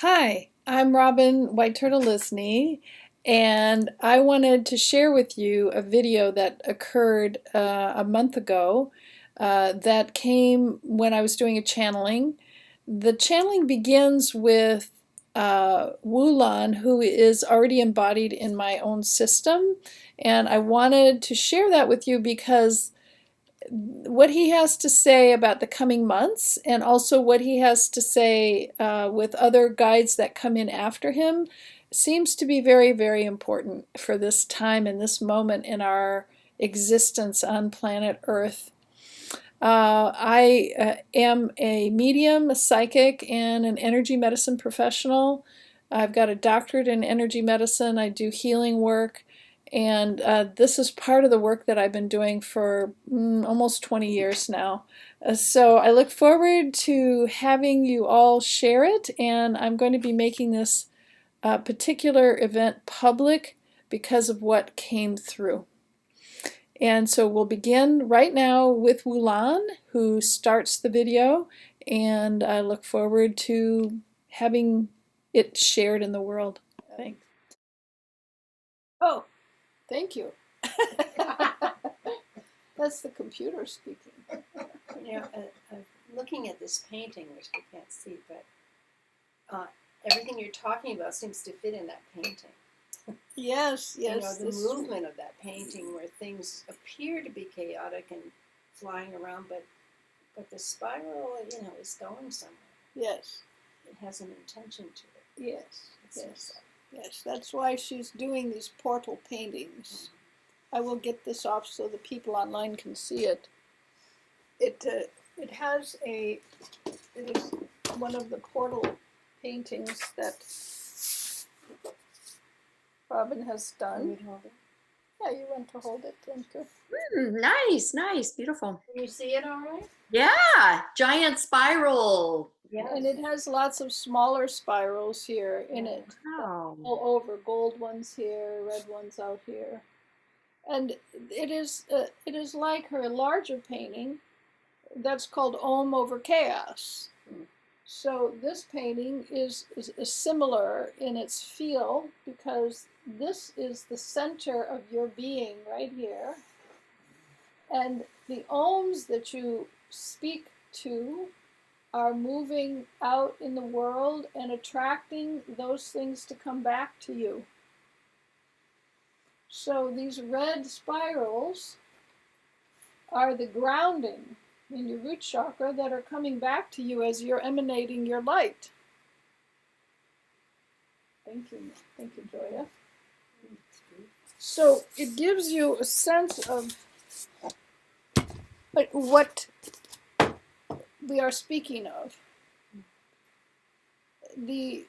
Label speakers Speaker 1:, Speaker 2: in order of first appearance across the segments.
Speaker 1: Hi, I'm Robin White Turtle Lysne, and I wanted to share with you a video that occurred a month ago that came when I was doing a channeling. The channeling begins with Wu Lan, who is already embodied in my own system, and I wanted to share that with you because what he has to say about the coming months and also what he has to say with other guides that come in after him seems to be very, very important for this time and this moment in our existence on planet Earth. I am a medium, a psychic, and an energy medicine professional. I've got a doctorate in energy medicine. I do healing work. And this is part of the work that I've been doing for almost 20 years now. So I look forward to having you all share it. And I'm going to be making this particular event public because of what came through. And so we'll begin right now with Wulan, who starts the video, and I look forward to having it shared in the world. Thanks. Oh, thank you. That's the computer speaking.
Speaker 2: You know, looking at this painting, which we can't see, but everything you're talking about seems to fit in that painting.
Speaker 1: Yes, yes.
Speaker 2: You know, the movement of that painting where things appear to be chaotic and flying around, but the spiral, you know, is going somewhere.
Speaker 1: Yes.
Speaker 2: It has an intention to it.
Speaker 1: Yes, yes, yes. That's why she's doing these portal paintings. I will get this off so the people online can see it. It has a, it is one of the portal paintings that Robin has done. Yeah, you want to hold it, thank you.
Speaker 3: Nice, nice, beautiful.
Speaker 2: Can you see it all right?
Speaker 3: Yeah, giant spiral.
Speaker 2: Yes.
Speaker 1: And it has lots of smaller spirals here in it.
Speaker 3: Wow.
Speaker 1: All over, gold ones here, red ones out here. And it is like her larger painting that's called Om Over Chaos. So this painting is similar in its feel because this is the center of your being right here. And the ohms that you speak to are moving out in the world and attracting those things to come back to you. So these red spirals are the grounding in your root chakra that are coming back to you as you're emanating your light. Thank you, Joya. So it gives you a sense of what we are speaking of. The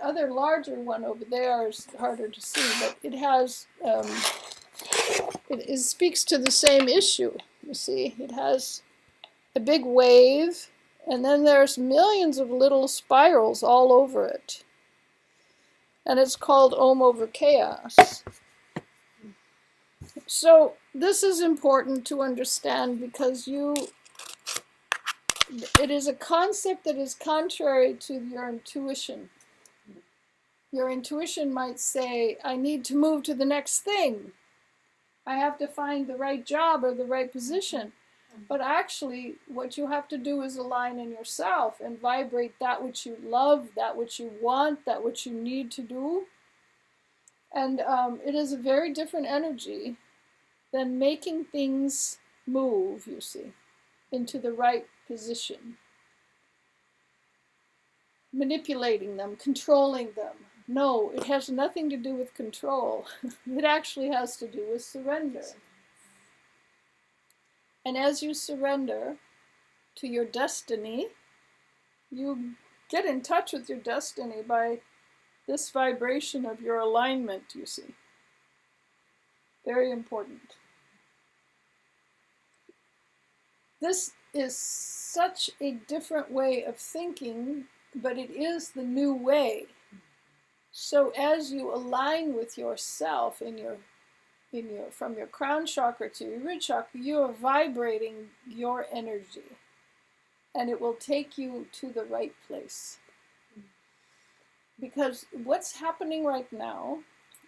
Speaker 1: other larger one over there is harder to see, but it has it speaks to the same issue. You see, it has a big wave, and then there's millions of little spirals all over it. And it's called Om Over Chaos. So this is important to understand because it is a concept that is contrary to your intuition. Your intuition might say, I need to move to the next thing. I have to find the right job or the right position. But actually, what you have to do is align in yourself and vibrate that which you love, that which you want, that which you need to do. And it is a very different energy than making things move, you see, into the right position. Manipulating them, controlling them. No, it has nothing to do with control. It actually has to do with surrender. And as you surrender to your destiny, you get in touch with your destiny by this vibration of your alignment, you see. Very important. This is such a different way of thinking, but it is the new way. So as you align with yourself from your crown chakra to your root chakra, you are vibrating your energy, and it will take you to the right place. because what's happening right now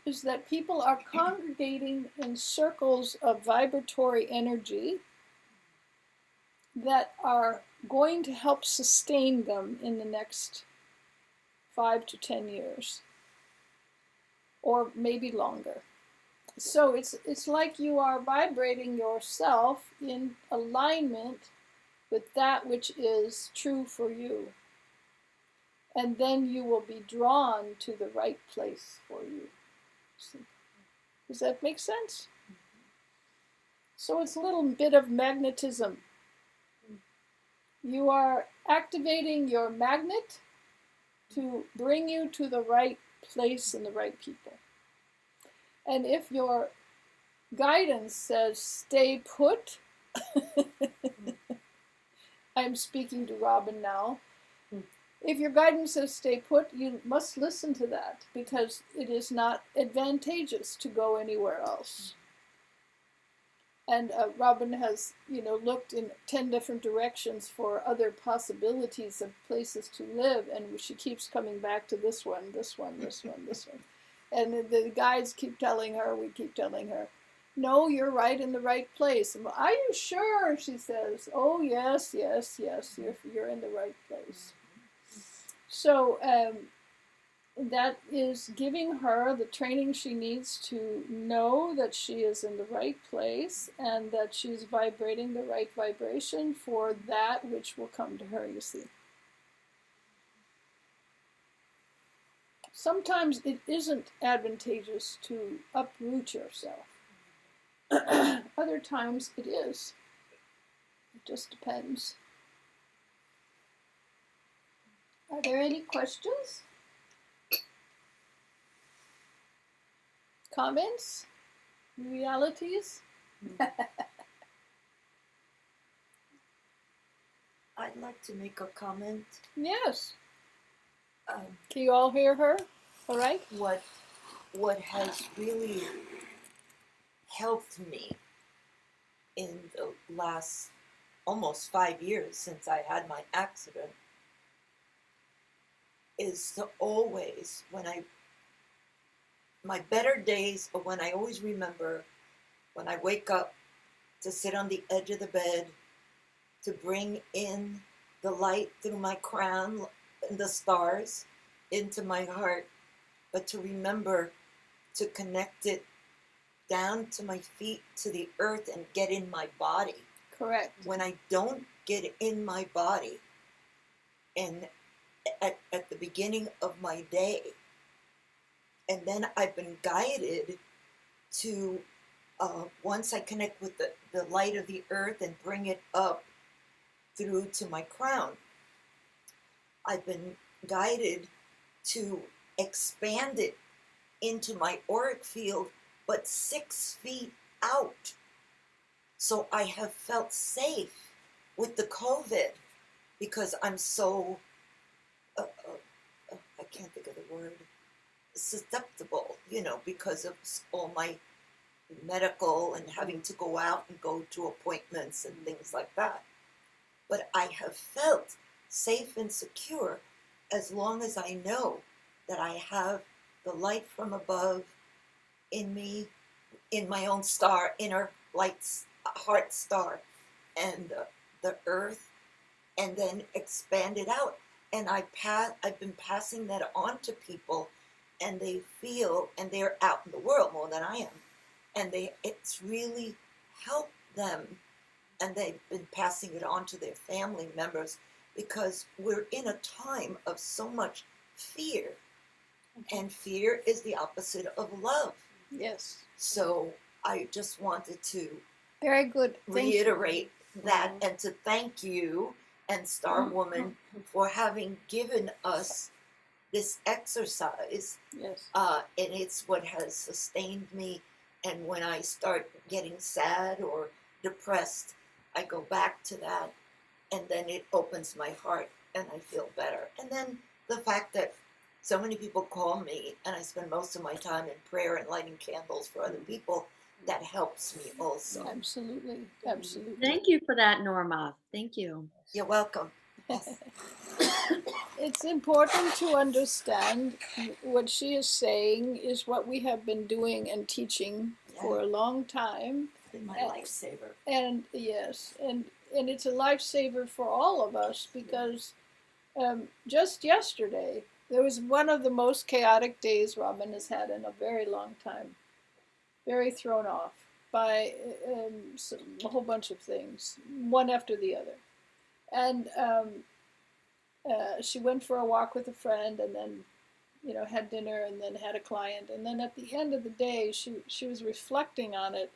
Speaker 1: is that people are congregating in circles of vibratory energy that are going to help sustain them in the next 5 to 10 years, or maybe longer. So it's like you are vibrating yourself in alignment with that which is true for you. And then you will be drawn to the right place for you. Does that make sense? So it's a little bit of magnetism. You are activating your magnet to bring you to the right place and the right people. And if your guidance says stay put, I'm speaking to Robin now. If your guidance says stay put, you must listen to that, because it is not advantageous to go anywhere else. And Robin has, looked in 10 different directions for other possibilities of places to live, and she keeps coming back to this one, this one, this one, this one. And the guides keep telling her, we keep telling her, no, you're right in the right place. And, are you sure? She says, oh, yes, yes, yes, you're in the right place. So that is giving her the training she needs to know that she is in the right place and that she's vibrating the right vibration for that which will come to her, you see. Sometimes it isn't advantageous to uproot yourself. Other times it is. It just depends. Are there any questions? Comments? Realities?
Speaker 4: I'd like to make a comment.
Speaker 1: Yes. Can you all hear her? All right.
Speaker 4: What has really helped me in the last almost 5 years since I had my accident is to always, my better days are when I always remember when I wake up to sit on the edge of the bed, to bring in the light through my crown and the stars into my heart, but to remember to connect it down to my feet, to the earth, and get in my body.
Speaker 1: Correct.
Speaker 4: When I don't get in my body, and at the beginning of my day, and then I've been guided to, once I connect with the light of the earth and bring it up through to my crown, I've been guided to expand it into my auric field, but 6 feet out. So I have felt safe with the COVID because I'm so, I can't think of the word, susceptible, because of all my medical and having to go out and go to appointments and things like that. But I have felt safe and secure as long as I know that I have the light from above in me, in my own star, inner light, heart star, and the earth, and then expand it out. And I've been passing that on to people, and they feel, and they're out in the world more than I am, and it's really helped them, and they've been passing it on to their family members, because we're in a time of so much fear, and fear is the opposite of love.
Speaker 1: Yes.
Speaker 4: So I just wanted to
Speaker 1: Very good.
Speaker 4: reiterate that, and to thank you and Star Woman for having given us this exercise.
Speaker 1: Yes.
Speaker 4: And it's what has sustained me. And when I start getting sad or depressed, I go back to that, and then it opens my heart and I feel better. And then the fact that so many people call me, and I spend most of my time in prayer and lighting candles for other people, that helps me also.
Speaker 1: Absolutely. Absolutely.
Speaker 3: Thank you for that, Norma. Thank you.
Speaker 4: You're welcome. Yes.
Speaker 1: it's important to understand what she is saying is what we have been doing and teaching for a long time.
Speaker 4: It's been my
Speaker 1: And-
Speaker 4: lifesaver.
Speaker 1: And yes, and it's a lifesaver for all of us because just yesterday there was one of the most chaotic days Robin has had in a very long time. Very thrown off by a whole bunch of things, one after the other. And she went for a walk with a friend, and then had dinner, and then had a client, and then at the end of the day, she was reflecting on it.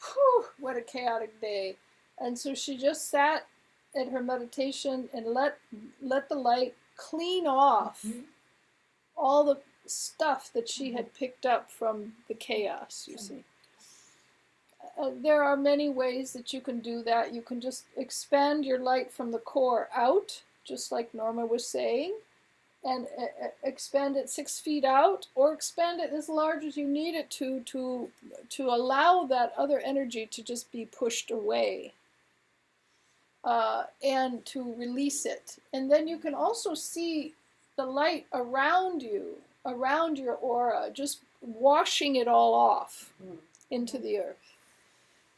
Speaker 1: Whew, what a chaotic day! And so she just sat at her meditation and let the light clean off all the stuff that she had picked up from the chaos. You see. There are many ways that you can do that. You can just expand your light from the core out, just like Norma was saying, and expand it 6 feet out, or expand it as large as you need it to allow that other energy to just be pushed away, and to release it. And then you can also see the light around you, around your aura, just washing it all off into the earth.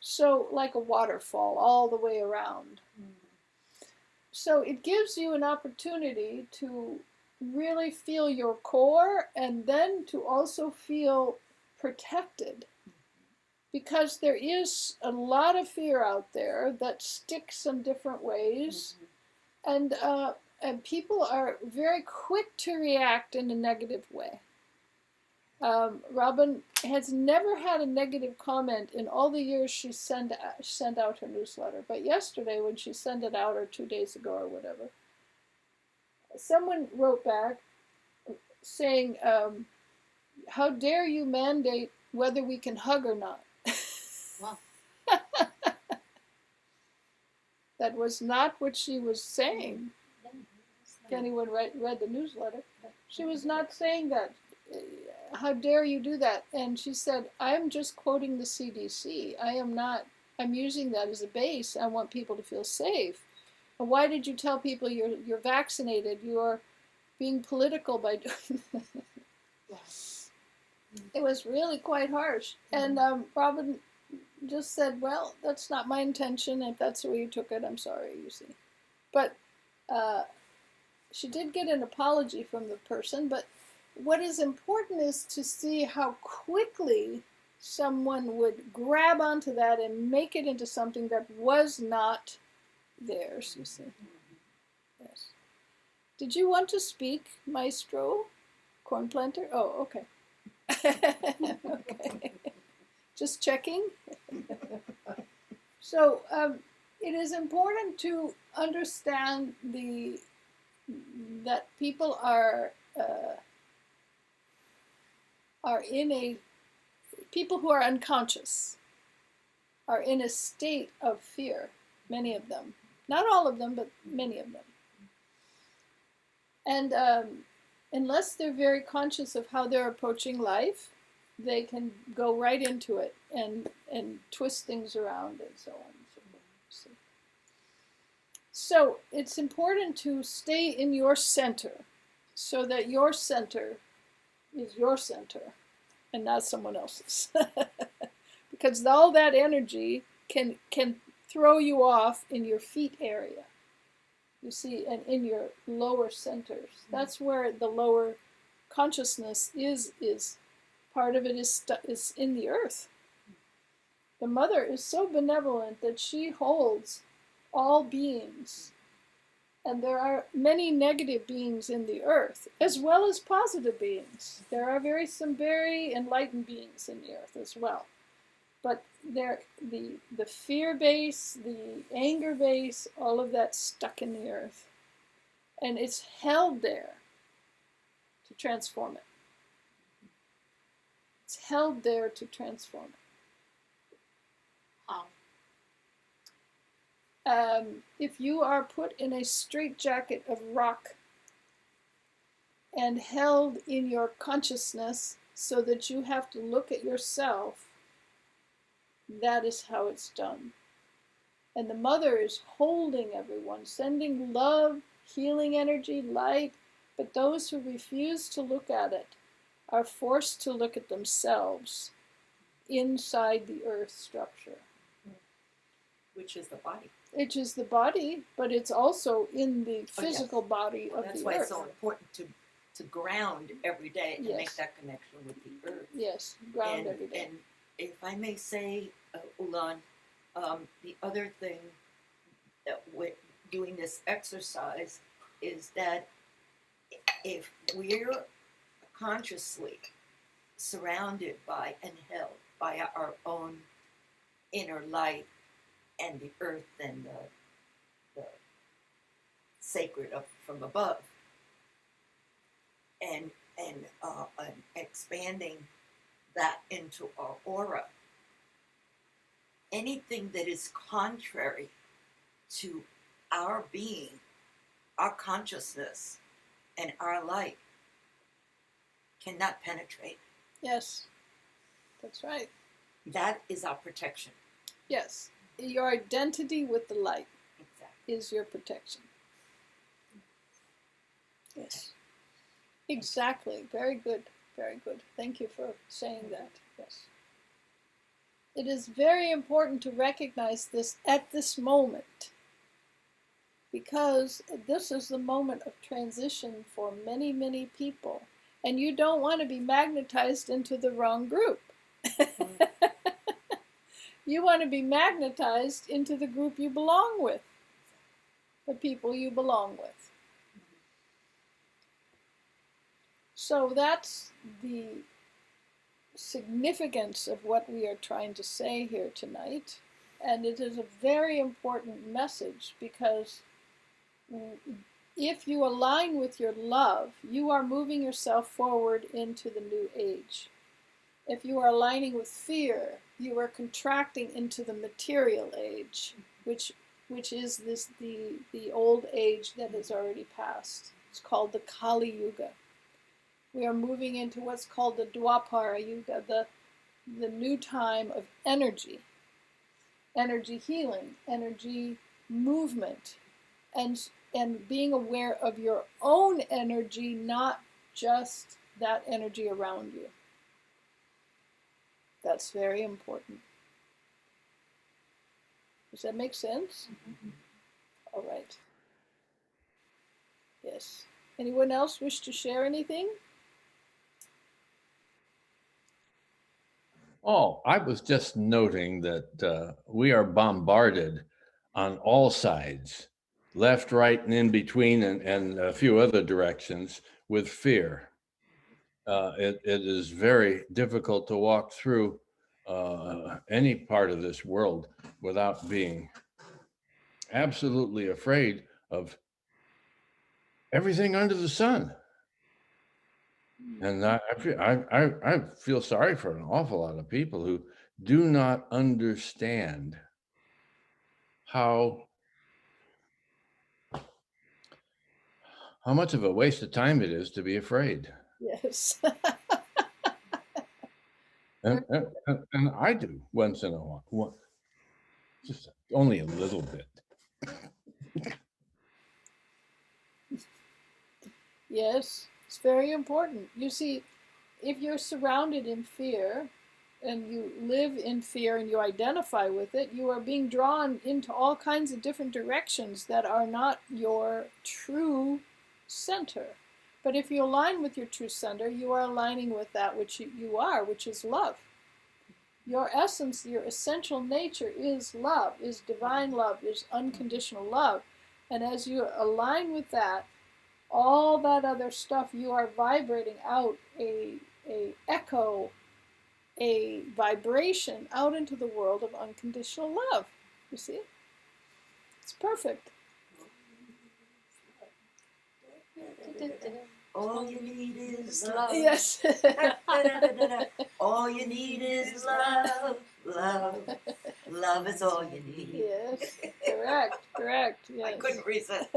Speaker 1: So like a waterfall all the way around. So it gives you an opportunity to really feel your core, and then to also feel protected. Because there is a lot of fear out there that sticks in different ways. And people are very quick to react in a negative way. Robin has never had a negative comment in all the years she sent out her newsletter. But yesterday, when she sent it out, or 2 days ago, or whatever, someone wrote back saying, "How dare you mandate whether we can hug or not?"
Speaker 4: Wow.
Speaker 1: That was not what she was saying. If anyone read the newsletter, she was not saying that. How dare you do that? And she said, I'm just quoting the CDC. I'm using that as a base. I want people to feel safe. And why did you tell people you're vaccinated? You're being political by doing that. It was really quite harsh. And Robin just said, well, that's not my intention. If that's the way you took it, I'm sorry, you see. But she did get an apology from the person, but what is important is to see how quickly someone would grab onto that and make it into something that was not theirs, you see. Yes. Did you want to speak, Maestro? Corn planter? Oh, okay. Okay. Just checking. So it is important to understand that people are people who are unconscious are in a state of fear, many of them. Not all of them, but many of them. And unless they're very conscious of how they're approaching life, they can go right into it and twist things around and so on and so forth. So it's important to stay in your center, so that your center is your center and not someone else's. Because all that energy can throw you off in your feet area, you see, and in your lower centers. That's where the lower consciousness is part of it is in the earth. The mother is so benevolent that she holds all beings. And there are many negative beings in the earth, as well as positive beings. There are some very enlightened beings in the earth as well. But the fear base, the anger base, all of that's stuck in the earth. And it's held there to transform it. It's held there to transform it. If you are put in a straitjacket of rock and held in your consciousness so that you have to look at yourself, that is how it's done. And the mother is holding everyone, sending love healing energy, light, but those who refuse to look at it are forced to look at themselves inside the earth structure.
Speaker 4: Which is the body.
Speaker 1: Which is the body, but it's also in the physical body of
Speaker 4: That's
Speaker 1: the
Speaker 4: why
Speaker 1: earth.
Speaker 4: it's so important to ground every day and make
Speaker 1: Yes.
Speaker 4: that connection with the earth.
Speaker 1: Yes, ground every day.
Speaker 4: And if I may say, Ulan, the other thing that with doing this exercise is that if we're consciously surrounded by and held by our own inner light and the earth and the sacred from above, and expanding that into our aura, anything that is contrary to our being, our consciousness, and our light cannot penetrate.
Speaker 1: Yes, that's right.
Speaker 4: That is our protection.
Speaker 1: Yes, your identity with the light
Speaker 4: Exactly.
Speaker 1: is your protection. Yes, exactly. Very good. Very good. Thank you for saying that. Yes. It is very important to recognize this at this moment, because this is the moment of transition for many, many people. And you don't want to be magnetized into the wrong group. You want to be magnetized into the group you belong with, the people you belong with. So that's the significance of what we are trying to say here tonight. And it is a very important message, because if you align with your love, you are moving yourself forward into the new age. If you are aligning with fear, you are contracting into the material age, which is the old age that has already passed. It's called the Kali Yuga. We are moving into what's called the Dwapara Yuga, the new time of energy healing, energy movement, and being aware of your own energy, not just that energy around you. That's very important. Does that make sense?
Speaker 4: Mm-hmm.
Speaker 1: All right. Yes. Anyone else wish to share anything?
Speaker 5: Oh, I was just noting that we are bombarded on all sides, left, right, and in between, and a few other directions with fear. It is very difficult to walk through any part of this world without being absolutely afraid of everything under the sun. And I feel sorry for an awful lot of people who do not understand how much of a waste of time it is to be afraid.
Speaker 1: Yes.
Speaker 5: And I do once in a while, just only a little bit.
Speaker 1: Yes, it's very important. You see, if you're surrounded in fear and you live in fear and you identify with it, you are being drawn into all kinds of different directions that are not your true center. But if you align with your true center, you are aligning with that which you are, which is love. Your essence, your essential nature is love, is divine love, is unconditional love. And as you align with that, all that other stuff, you are vibrating out a echo, a vibration out into the world of unconditional love. You see? It's perfect.
Speaker 4: All you need is love.
Speaker 1: Yes.
Speaker 4: All you need is love. Love. Love is all you need.
Speaker 1: Yes. Correct. Yes.
Speaker 4: I couldn't resist.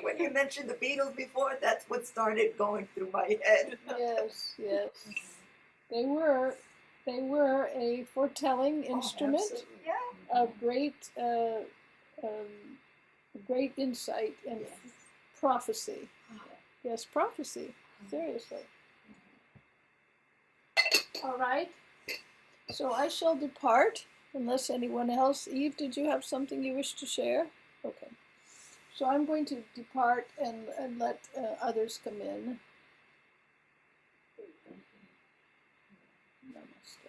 Speaker 4: When you mentioned the Beatles before, that's what started going through my head.
Speaker 1: Yes. They were a foretelling instrument
Speaker 4: Yeah.
Speaker 1: of great great insight and prophecy. Yes, prophecy. Seriously. All right. So I shall depart unless anyone else. Eve, did you have something you wish to share? Okay. So I'm going to depart and let others come in. Namaste.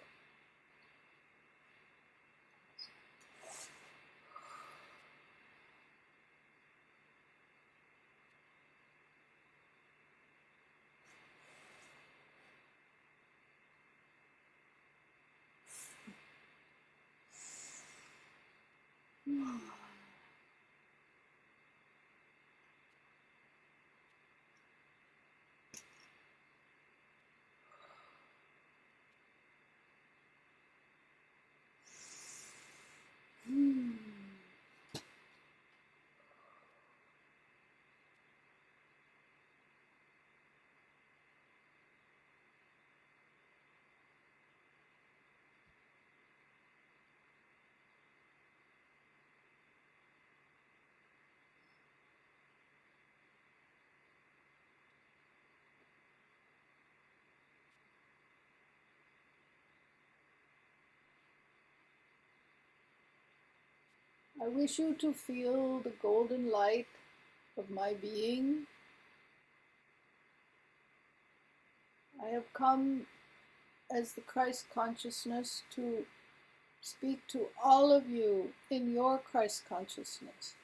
Speaker 1: I wish you to feel the golden light of my being. I have come as the Christ consciousness to speak to all of you in your Christ consciousness.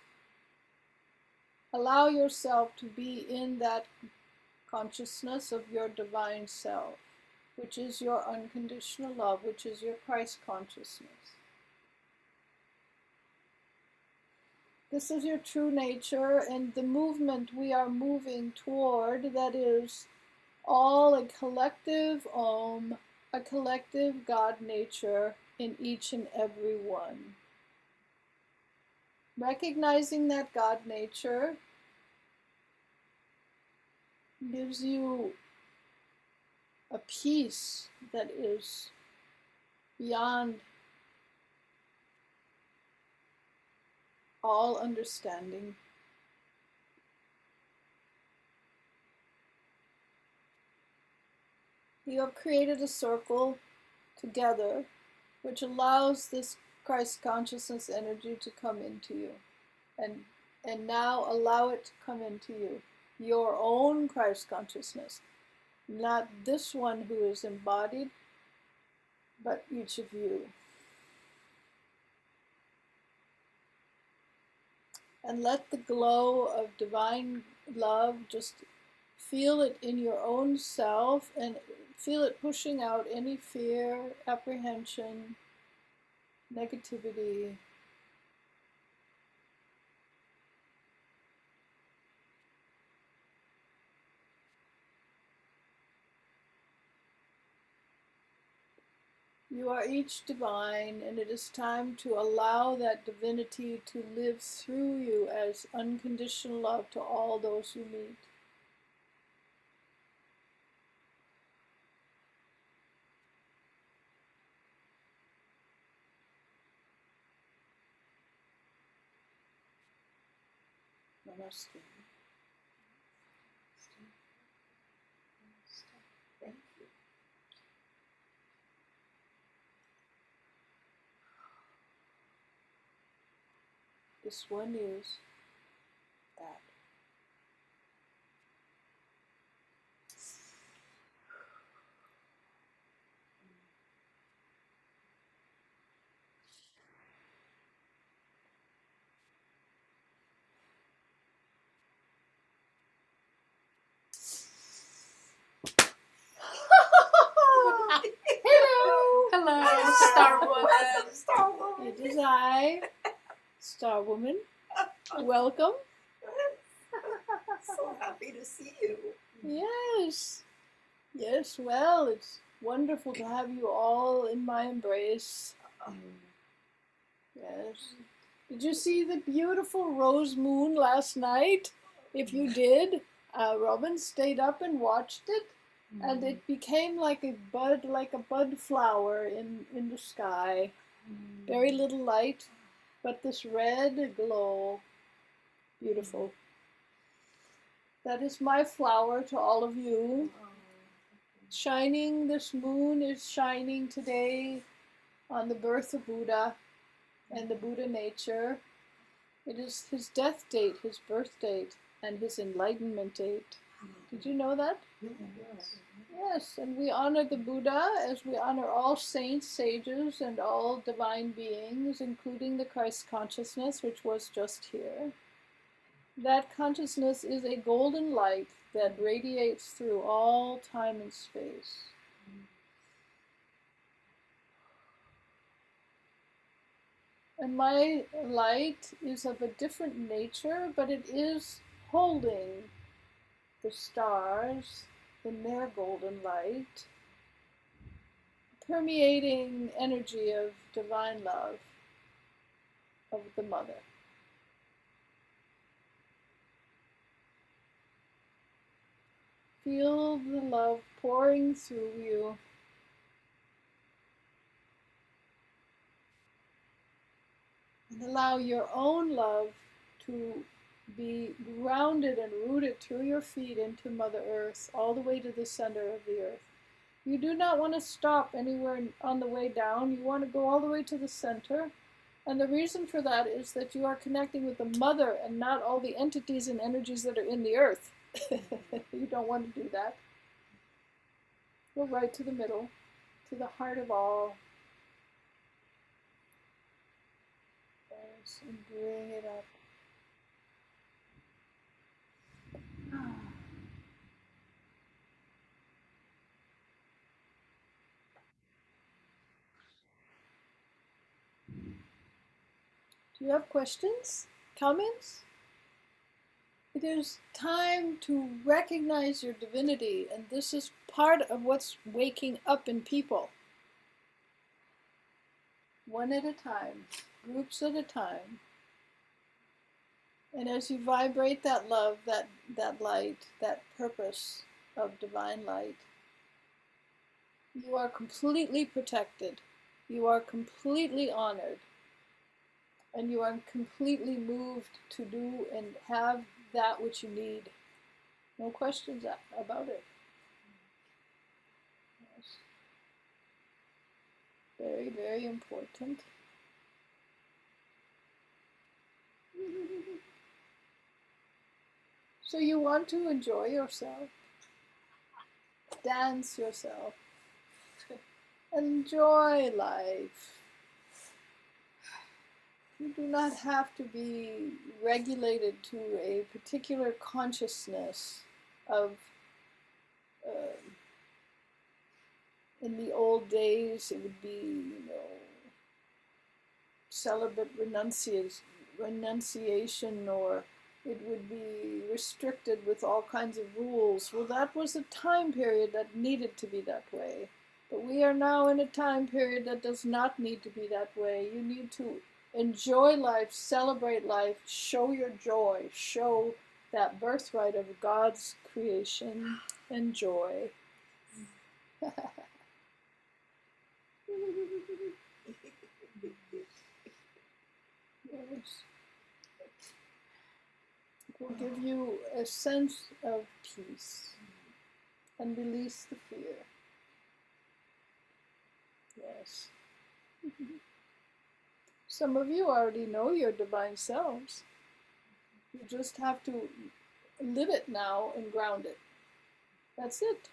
Speaker 1: Allow yourself to be in that consciousness of your divine self, which is your unconditional love, which is your Christ consciousness. This is your true nature, and the movement we are moving toward, that is all a collective Om, a collective God nature in each and every one. Recognizing that God nature gives you a peace that is beyond all understanding. You have created a circle together which allows this Christ consciousness energy to come into you. And now allow it to come into you. Your own Christ consciousness. Not this one who is embodied, but each of you. And let the glow of divine love just feel it in your own self and feel it pushing out any fear, apprehension, negativity. You are each divine, and it is time to allow that divinity to live through you as unconditional love to all those you meet. Namaste.
Speaker 4: Thank you.
Speaker 1: This one is that. Hello!
Speaker 3: Hello, Star Woman.
Speaker 4: Star Woman.
Speaker 1: It is I, Star Woman. Welcome.
Speaker 4: So happy to see you.
Speaker 1: Yes. Yes, well, it's wonderful to have you all in my embrace. Yes. Did you see the beautiful rose moon last night? If you did, Robin stayed up and watched it, and it became like a bud flower in the sky. Very little light, but this red glow, beautiful. That is my flower to all of you. Shining, this moon is shining today on the birth of Buddha and the Buddha nature. It is his death date, his birth date, and his enlightenment date. Did you know that? Yes, and we honor the Buddha as we honor all saints, sages, and all divine beings, including the Christ consciousness, which was just here. That consciousness is a golden light that radiates through all time and space. And my light is of a different nature, but it is holding the stars in their golden light, permeating energy of divine love of the Mother. Feel the love pouring through you. And allow your own love to be grounded and rooted through your feet into Mother Earth, all the way to the center of the earth. You do not want to stop anywhere on the way down. You want to go all the way to the center. And the reason for that is that you are connecting with the Mother and not all the entities and energies that are in the earth. You don't want to do that. Go right to the middle, to the heart of all. Yes, and bring it up. Do you have questions? Comments? It is time to recognize your divinity, and this is part of what's waking up in people. One at a time, groups at a time. And as you vibrate that love, that light, that purpose of divine light, you are completely protected. You are completely honored. And you are completely moved to do and have that which you need. No questions about it. Yes. Very, very important. So you want to enjoy yourself, dance yourself, enjoy life. You do not have to be regulated to a particular consciousness of, in the old days, it would be, celibate renunciation, or it would be restricted with all kinds of rules. Well, that was a time period that needed to be that way. But we are now in a time period that does not need to be that way. You need to enjoy life, celebrate life, show your joy, show that birthright of God's creation and joy. Yes. It will give you a sense of peace and release the fear. Yes. Some of you already know your divine selves. You just have to live it now and ground it. That's it.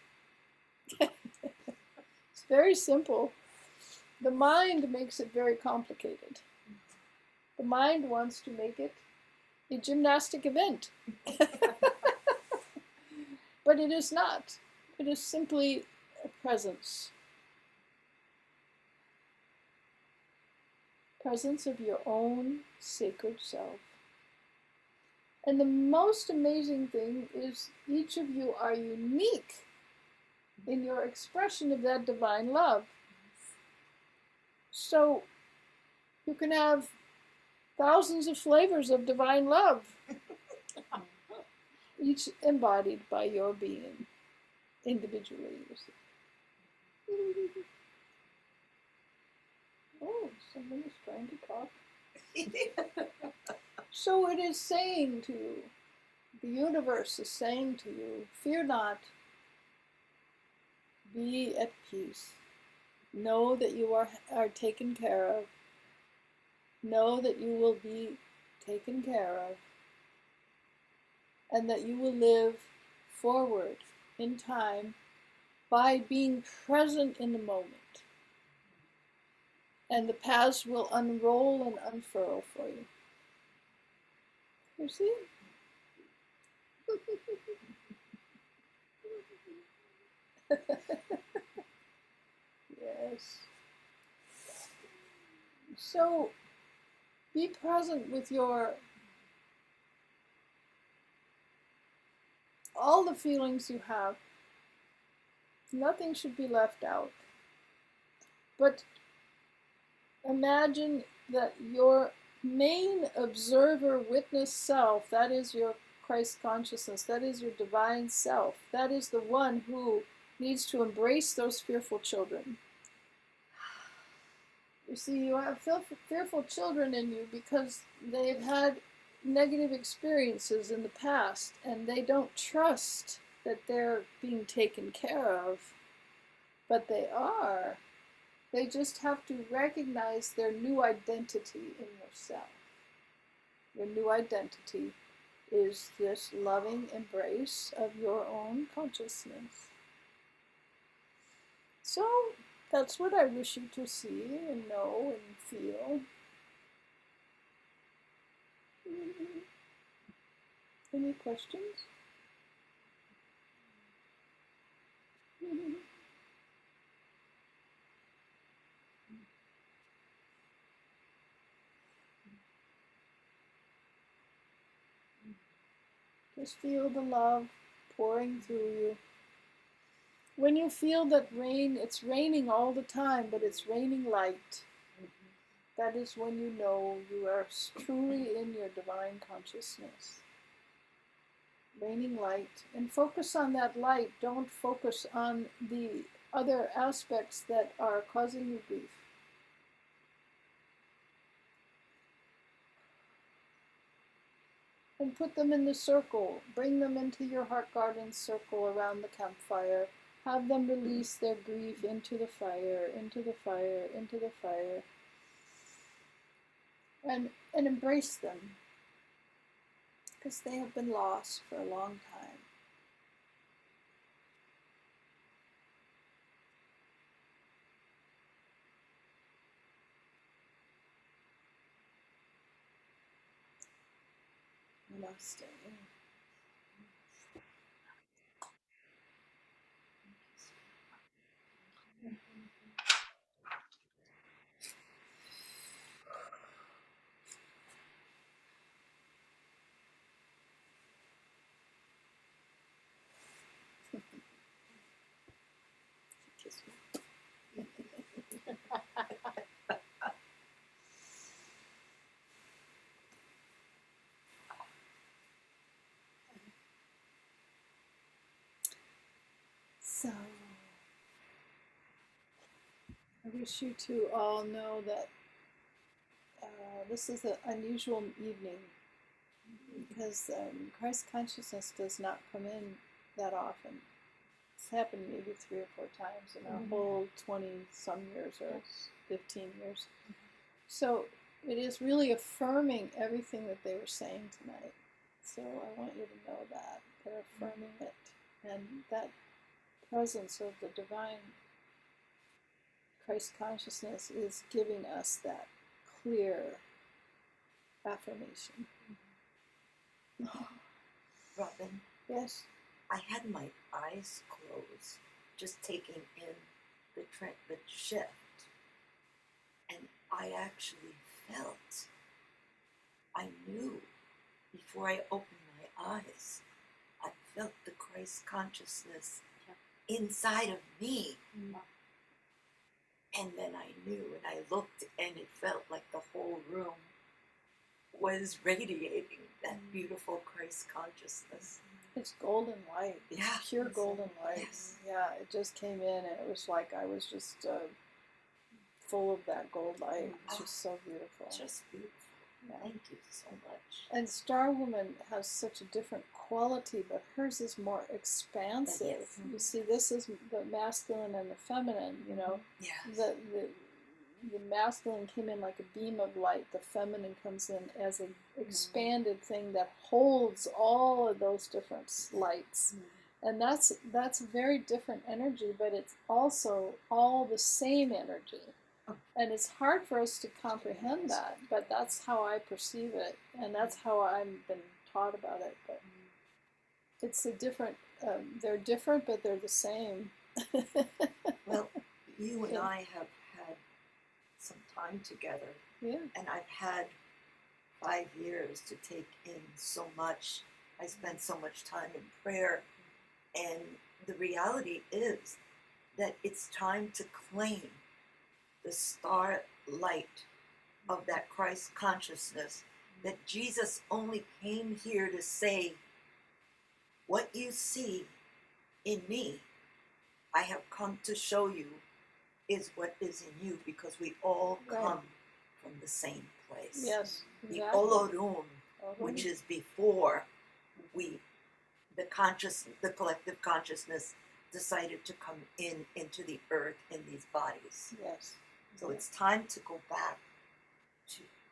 Speaker 1: It's very simple. The mind makes it very complicated. The mind wants to make it a gymnastic event. But it is not. It is simply a presence. Presence of your own sacred self. And the most amazing thing is each of you are unique in your expression of that divine love. So you can have thousands of flavors of divine love, each embodied by your being individually. Oh, someone is trying to talk. So it is saying to you, the universe is saying to you, fear not, be at peace. Know that you are taken care of. Know that you will be taken care of. And that you will live forward in time by being present in the moment. And the paths will unroll and unfurl for you. You see? Yes. So be present with all the feelings you have. Nothing should be left out. But imagine that your main observer, witness self, that is your Christ consciousness, that is your divine self, that is the one who needs to embrace those fearful children. You see, you have fearful children in you because they've had negative experiences in the past and they don't trust that they're being taken care of, but they are. They just have to recognize their new identity in yourself. Your new identity is this loving embrace of your own consciousness. So that's what I wish you to see and know and feel. Any questions? Just feel the love pouring through you. When you feel that rain, it's raining all the time, but it's raining light. That is when you know you are truly in your divine consciousness. Raining light. And focus on that light. Don't focus on the other aspects that are causing you grief. And put them in the circle. Bring them into your heart garden circle around the campfire. Have them release their grief into the fire, into the fire, into the fire. And embrace them. Because they have been lost for a long time. Namaste. Kiss me. So, I wish you to all know that this is an unusual evening because Christ consciousness does not come in that often. It's happened maybe 3 or 4 times in our whole 20-some years or 15 years. So it is really affirming everything that they were saying tonight. So I want you to know that. They're affirming it. And that presence of the divine Christ consciousness is giving us that clear affirmation.
Speaker 4: Robin,
Speaker 1: Yes?
Speaker 4: I had my eyes closed, just taking in the shift, and I actually felt, I knew before I opened my eyes, I felt the Christ consciousness inside of me. And then I knew, and I looked, and it felt like the whole room was radiating that beautiful Christ consciousness.
Speaker 1: It's golden light. It's
Speaker 4: Yeah.
Speaker 1: pure golden light.
Speaker 4: Yes.
Speaker 1: Yeah, it just came in and it was like I was just full of that gold light. It's just so beautiful.
Speaker 4: Just beautiful. Thank you so much.
Speaker 1: And Star Woman has such a different quality, but hers is more expansive.
Speaker 4: Yes.
Speaker 1: You see, this is the masculine and the feminine. You know,
Speaker 4: Yes.
Speaker 1: the masculine came in like a beam of light. The feminine comes in as an expanded thing that holds all of those different lights. And that's a very different energy, but it's also all the same energy. And it's hard for us to comprehend that, but that's how I perceive it, and that's how I've been taught about it. But it's a different. They're different, but they're the same.
Speaker 4: Well, you and
Speaker 1: Yeah.
Speaker 4: I have had some time together,
Speaker 1: Yeah.
Speaker 4: and I've had 5 years to take in so much. I spent so much time in prayer, and the reality is that it's time to claim the star light of that Christ consciousness, that Jesus only came here to say, what you see in me, I have come to show you is what is in you, because we all
Speaker 1: Right.
Speaker 4: come from the same place.
Speaker 1: Yes.
Speaker 4: The
Speaker 1: Exactly.
Speaker 4: Olorum, which is before the collective consciousness decided to come into the earth in these bodies.
Speaker 1: Yes.
Speaker 4: So it's time to go back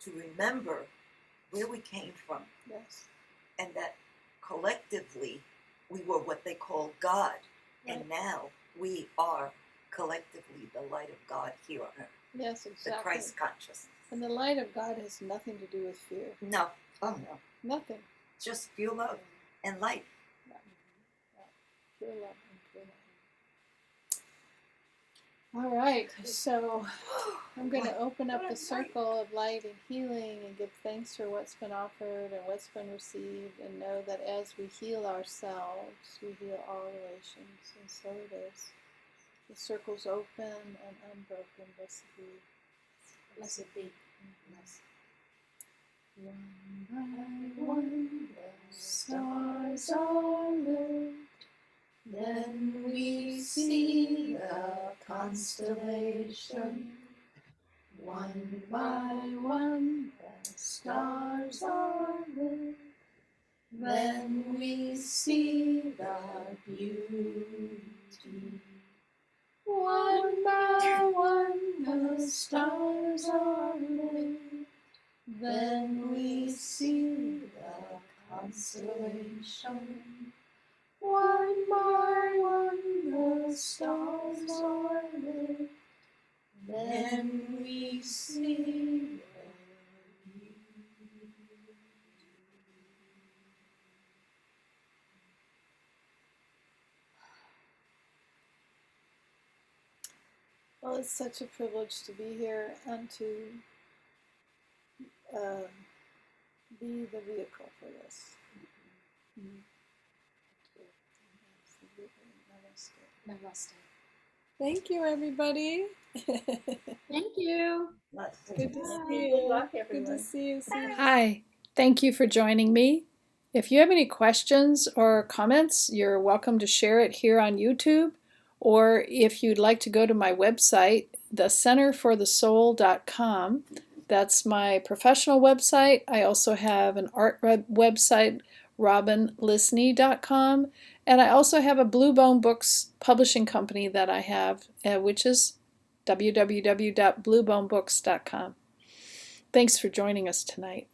Speaker 4: to remember where we came from,
Speaker 1: Yes.
Speaker 4: and that collectively we were what they call God,
Speaker 1: Right.
Speaker 4: and now we are collectively the light of God here on earth,
Speaker 1: Yes. Exactly.
Speaker 4: the Christ consciousness.
Speaker 1: And the light of God has nothing to do with fear.
Speaker 4: No, oh no,
Speaker 1: Nothing.
Speaker 4: just pure love and light.
Speaker 1: Pure love and pure light. All right, so I'm going to open up the circle of light and healing and give thanks for what's been offered and what's been received, and know that as we heal ourselves, we heal all relations, and so it is. The circle's open and unbroken. Blessed be.
Speaker 2: Blessed be.
Speaker 1: One by one, the stars are lit. Then we see the constellation. One by one, the stars are lit. Then we see the beauty. One by one, the stars are lit. Then we see the constellation. One by one, the stars are lit. Then we see the beauty. Well, it's such a privilege to be here and to be the vehicle for this.
Speaker 2: Namaste.
Speaker 1: Thank you, everybody.
Speaker 2: Thank you.
Speaker 1: Good to see
Speaker 2: Good
Speaker 1: you.
Speaker 2: luck,
Speaker 1: Good
Speaker 2: everyone.
Speaker 1: to see you. Hi. Thank you for joining me. If you have any questions or comments, you're welcome to share it here on YouTube. Or if you'd like to go to my website, thecenterforthesoul.com. That's my professional website. I also have an art website, robinlysne.com. And I also have a Blue Bone Books publishing company that I have, which is www.bluebonebooks.com. Thanks for joining us tonight.